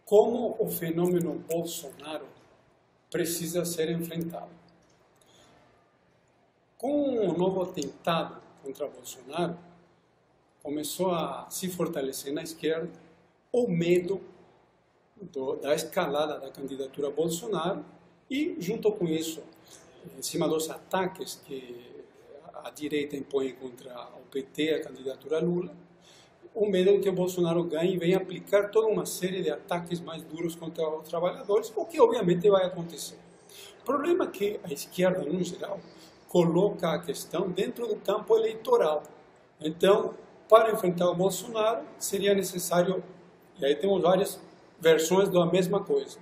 como o fenômeno Bolsonaro precisa ser enfrentado. Com o novo atentado contra Bolsonaro, começou a se fortalecer na esquerda o medo da escalada da candidatura Bolsonaro e, junto com isso, em cima dos ataques que a direita impõe contra o PT, a candidatura Lula, o medo de que o Bolsonaro ganhe e venha aplicar toda uma série de ataques mais duros contra os trabalhadores, o que obviamente vai acontecer. O problema é que a esquerda, no geral, coloca a questão dentro do campo eleitoral. Então, para enfrentar o Bolsonaro, seria necessário, e aí temos várias versões da mesma coisa,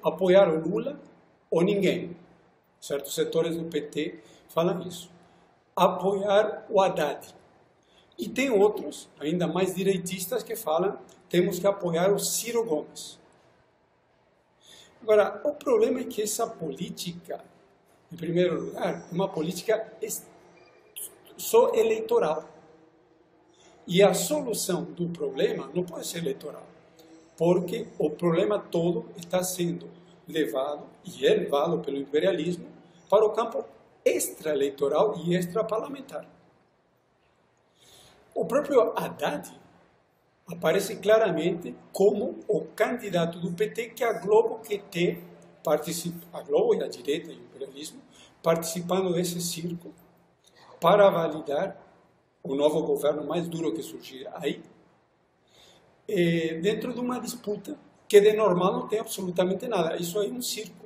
apoiar o Lula ou ninguém. Certos setores do PT falam isso. Apoiar o Haddad. E tem outros, ainda mais direitistas, que falam temos que apoiar o Ciro Gomes. Agora, o problema é que essa política, em primeiro lugar, é uma política só eleitoral. E a solução do problema não pode ser eleitoral, porque o problema todo está sendo levado, e é levado pelo imperialismo, para o campo extra-eleitoral e extra-parlamentar. O próprio Haddad aparece claramente como o candidato do PT que a Globo quer ter, a Globo e a direita e o imperialismo, participando desse circo para validar o novo governo mais duro que surgir aí, dentro de uma disputa que de normal não tem absolutamente nada. Isso aí é um circo.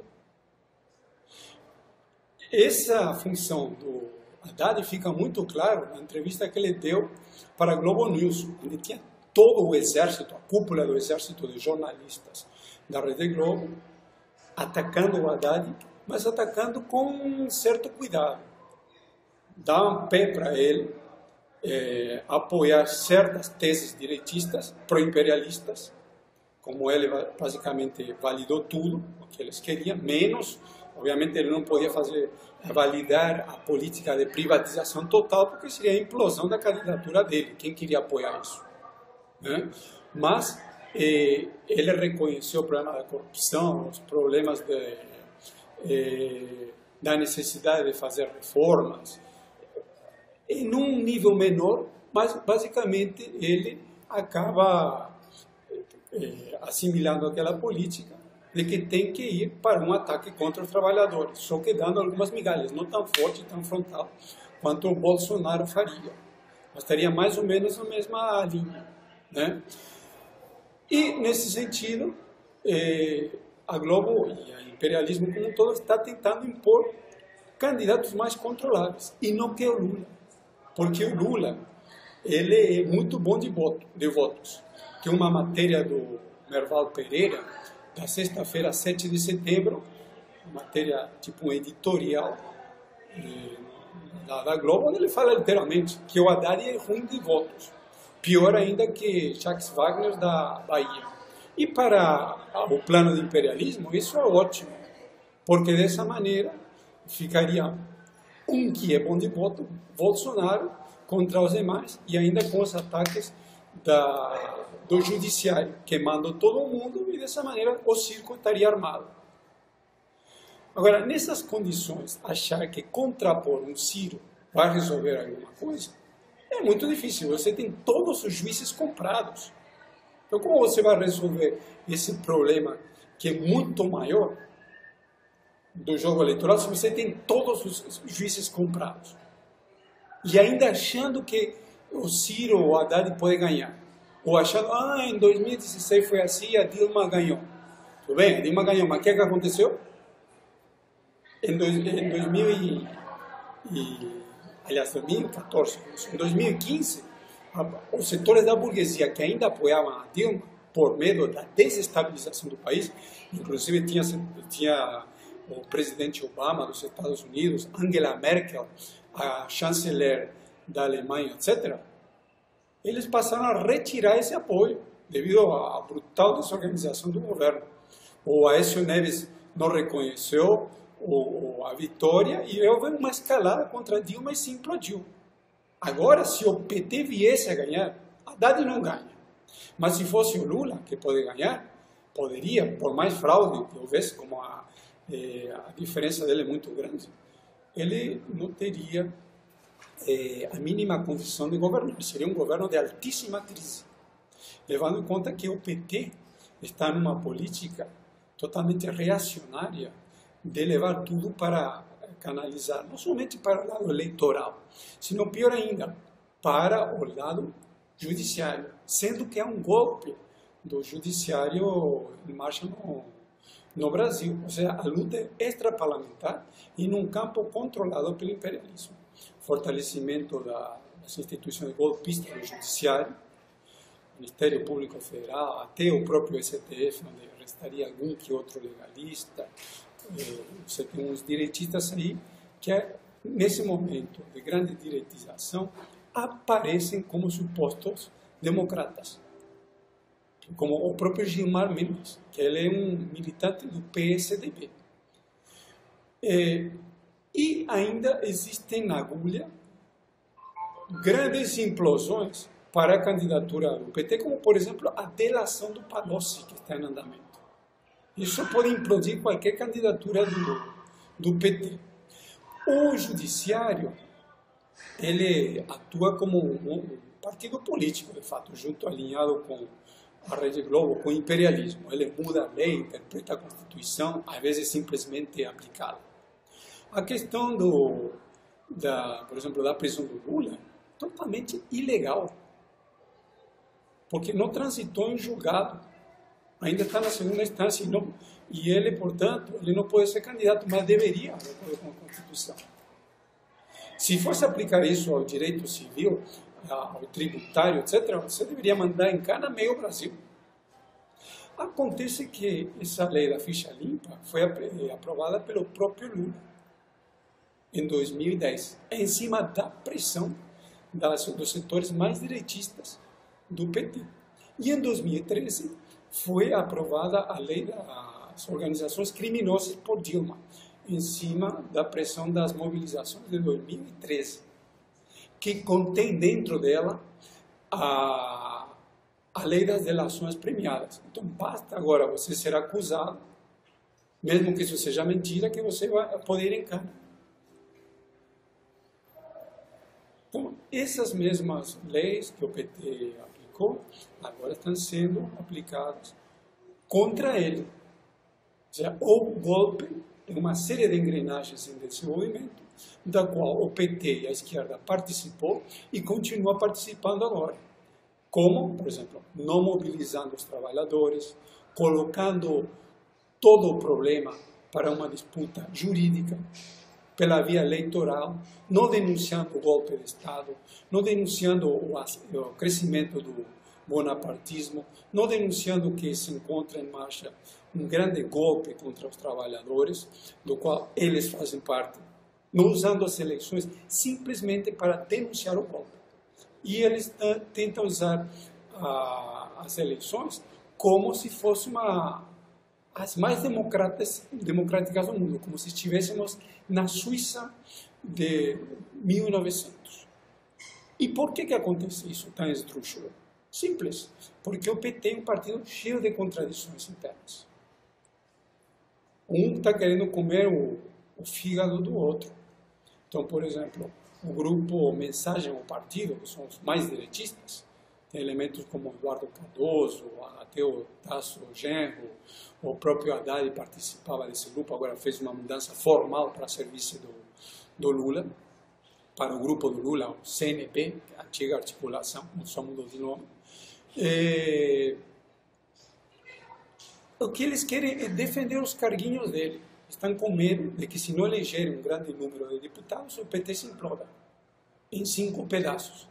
Essa função do Haddad fica muito claro na entrevista que ele deu para a Globo News, onde tinha todo o exército, a cúpula do exército de jornalistas da Rede Globo, atacando o Haddad, mas atacando com um certo cuidado. Dá um pé para ele apoiar certas teses direitistas, pro-imperialistas, como ele basicamente validou tudo o que eles queriam, menos, obviamente ele não podia validar a política de privatização total, porque seria a implosão da candidatura dele, quem queria apoiar isso, né? Mas ele reconheceu o problema da corrupção, os problemas da necessidade de fazer reformas, em um nível menor, mas basicamente ele acaba assimilando aquela política de que tem que ir para um ataque contra os trabalhadores, só que dando algumas migalhas, não tão forte, tão frontal, quanto o Bolsonaro faria. Mas estaria mais ou menos na mesma linha, né? E, nesse sentido, a Globo e o imperialismo como um todo está tentando impor candidatos mais controláveis, e não que o Lula. Porque o Lula, ele é muito bom de votos. Tem uma matéria do Merval Pereira, da sexta-feira, 7 de setembro, matéria tipo um editorial da Globo, onde ele fala literalmente que o Haddad é ruim de votos. Pior ainda que Jacques Wagner da Bahia. E para o plano de imperialismo, isso é ótimo, porque dessa maneira ficaria um que é bom de voto, Bolsonaro, contra os demais, e ainda com os ataques do judiciário, queimando todo mundo, e dessa maneira o circo estaria armado. Agora, nessas condições, achar que contrapor um Ciro vai resolver alguma coisa, é muito difícil. Você tem todos os juízes comprados. Então, como você vai resolver esse problema que é muito maior do jogo eleitoral se você tem todos os juízes comprados? E ainda achando que o Ciro ou o Haddad pode ganhar. Ou achando, em 2016 foi assim e a Dilma ganhou. Tudo bem, a Dilma ganhou, mas o que aconteceu? Em 2014, em 2015, os setores da burguesia que ainda apoiavam a Dilma, por medo da desestabilização do país, inclusive tinha o presidente Obama dos Estados Unidos, Angela Merkel, a chanceler da Alemanha, etc., eles passaram a retirar esse apoio devido à brutal desorganização do governo. O Aécio Neves não reconheceu a vitória e houve uma escalada contra Dilma e se implodiu. Agora, se o PT viesse a ganhar, Haddad não ganha. Mas se fosse o Lula, que pode ganhar, poderia, por mais fraude que houvesse, como a diferença dele é muito grande, ele não teria a mínima condição de governar. Seria um governo de altíssima crise, levando em conta que o PT está numa política totalmente reacionária de levar tudo para canalizar, não somente para o lado eleitoral, sino pior ainda, para o lado judiciário, sendo que é um golpe do judiciário em marcha no Brasil. Ou seja, a luta é extraparlamentar e num campo controlado pelo imperialismo. Fortalecimento das instituições golpistas do judiciário, Ministério Público Federal, até o próprio STF, onde restaria algum que outro legalista. Você tem uns direitistas aí que, nesse momento de grande direitização, aparecem como supostos democratas. Como o próprio Gilmar Mendes, que ele é um militante do PSDB. E ainda existem na agulha grandes implosões para a candidatura do PT, como, por exemplo, a delação do Palocci, que está em andamento. Isso pode implodir qualquer candidatura do PT. O judiciário, ele atua como um partido político, de fato, junto, alinhado com a Rede Globo, com o imperialismo. Ele muda a lei, interpreta a Constituição, às vezes simplesmente é aplicada. A questão, por exemplo, da prisão do Lula, totalmente ilegal, porque não transitou em julgado, ainda está na segunda instância, e ele, portanto, ele não pode ser candidato, mas deveria, de acordo com a Constituição. Se fosse aplicar isso ao direito civil, ao tributário, etc., você deveria mandar em cana meio Brasil. Acontece que essa lei da ficha limpa foi aprovada pelo próprio Lula em 2010, em cima da pressão dos setores mais direitistas do PT. E em 2013 foi aprovada a lei das organizações criminosas por Dilma, em cima da pressão das mobilizações de 2013, que contém dentro dela a lei das delações premiadas. Então, basta agora você ser acusado, mesmo que isso seja mentira, que você vai poder ir em cana. Então, essas mesmas leis que o PT aplicou, agora estão sendo aplicadas contra ele. Ou seja, o golpe é uma série de engrenagens em desenvolvimento, da qual o PT e a esquerda participou e continua participando agora. Como, por exemplo, não mobilizando os trabalhadores, colocando todo o problema para uma disputa jurídica, pela via eleitoral, não denunciando o golpe de Estado, não denunciando o crescimento do bonapartismo, não denunciando que se encontra em marcha um grande golpe contra os trabalhadores, do qual eles fazem parte, não usando as eleições simplesmente para denunciar o golpe. E eles tentam usar as eleições como se fosse as mais democráticas do mundo, como se estivéssemos na Suíça de 1900. E por que acontece isso tão esdrúxulo? Simples, porque o PT é um partido cheio de contradições internas. Um está querendo comer o fígado do outro. Então, por exemplo, o grupo Mensagem ao Partido, que são os mais direitistas, tem elementos como Eduardo Cardoso, até o Tasso Genro, o próprio Haddad participava desse grupo, agora fez uma mudança formal para serviço do Lula, para o grupo do Lula, o CNP, a antiga articulação, só mudou de nome. O que eles querem é defender os carguinhos dele. Estão com medo de que, se não elegerem um grande número de deputados, o PT se imploda em 5 pedaços.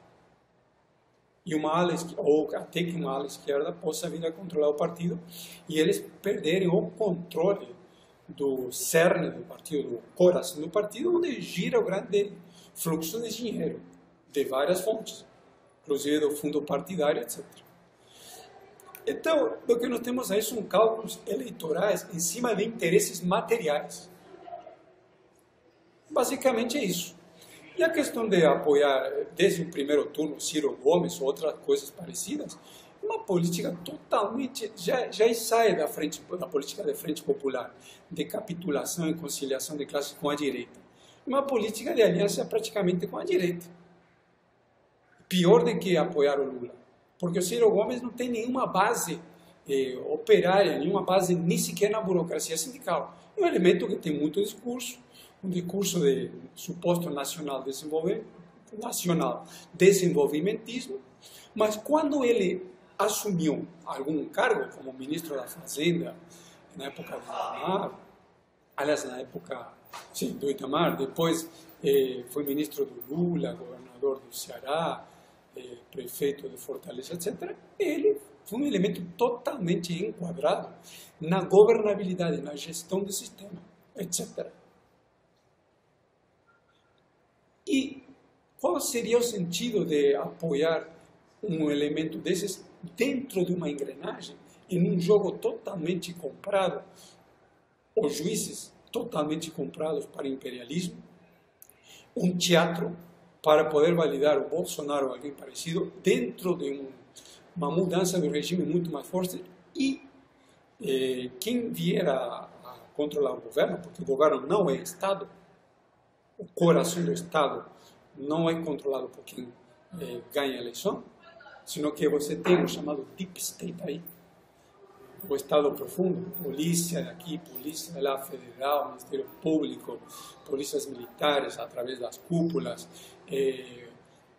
E uma ala, ou até que uma ala esquerda possa vir a controlar o partido e eles perderem o controle do cerne do partido, do coração do partido, onde gira o grande fluxo de dinheiro de várias fontes, inclusive do fundo partidário, etc. Então, o que nós temos aí são cálculos eleitorais em cima de interesses materiais. Basicamente é isso. E a questão de apoiar desde o primeiro turno Ciro Gomes ou outras coisas parecidas, uma política totalmente, já sai da política de frente popular, de capitulação e conciliação de classes com a direita. Uma política de aliança praticamente com a direita. Pior do que apoiar o Lula, porque o Ciro Gomes não tem nenhuma base operária, nenhuma base nem sequer na burocracia sindical. É um elemento que tem muito discurso, um discurso de suposto nacional desenvolvimentismo, mas quando ele assumiu algum cargo, como ministro da Fazenda, na época do Itamar, aliás, na época do Itamar, depois foi ministro do Lula, governador do Ceará, prefeito de Fortaleza, etc., ele foi um elemento totalmente enquadrado na governabilidade, na gestão do sistema, etc. E qual seria o sentido de apoiar um elemento desses dentro de uma engrenagem, em um jogo totalmente comprado, os juízes totalmente comprados para imperialismo, um teatro para poder validar o Bolsonaro ou alguém parecido dentro de uma mudança do regime muito mais forte e quem vier a controlar o governo, porque o governo não é Estado, o coração do Estado não é controlado por quem ganha a eleição, sino que você tem o chamado Deep State aí, o Estado profundo, polícia daqui, polícia lá federal, Ministério Público, polícias militares através das cúpulas,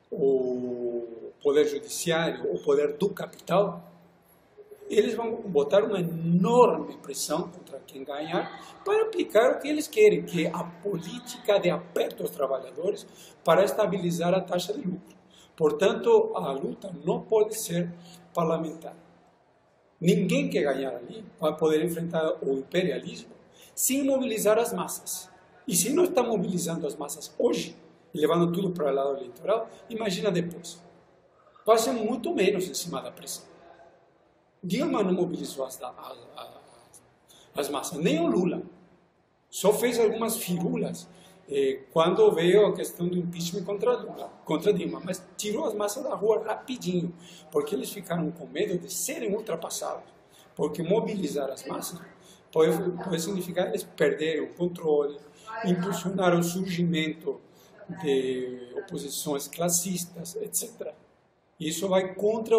o poder judiciário, o poder do capital, eles vão botar uma enorme pressão contra quem ganhar para aplicar o que eles querem, que é a política de aperto aos trabalhadores para estabilizar a taxa de lucro. Portanto, a luta não pode ser parlamentar. Ninguém que ganhar ali vai poder enfrentar o imperialismo sem mobilizar as massas. E se não está mobilizando as massas hoje, levando tudo para o lado eleitoral, imagina depois. Vai ser muito menos em cima da pressão. Dilma não mobilizou as massas, nem o Lula. Só fez algumas firulas quando veio a questão do impeachment contra Dilma, mas tirou as massas da rua rapidinho, porque eles ficaram com medo de serem ultrapassados. Porque mobilizar as massas pode significar eles perderem o controle, impulsionar o surgimento de oposições classistas, etc. Isso vai contra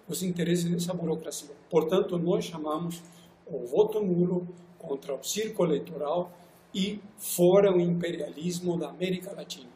os interesses dessa burocracia. Portanto, nós chamamos o voto nulo contra o circo eleitoral e fora o imperialismo da América Latina.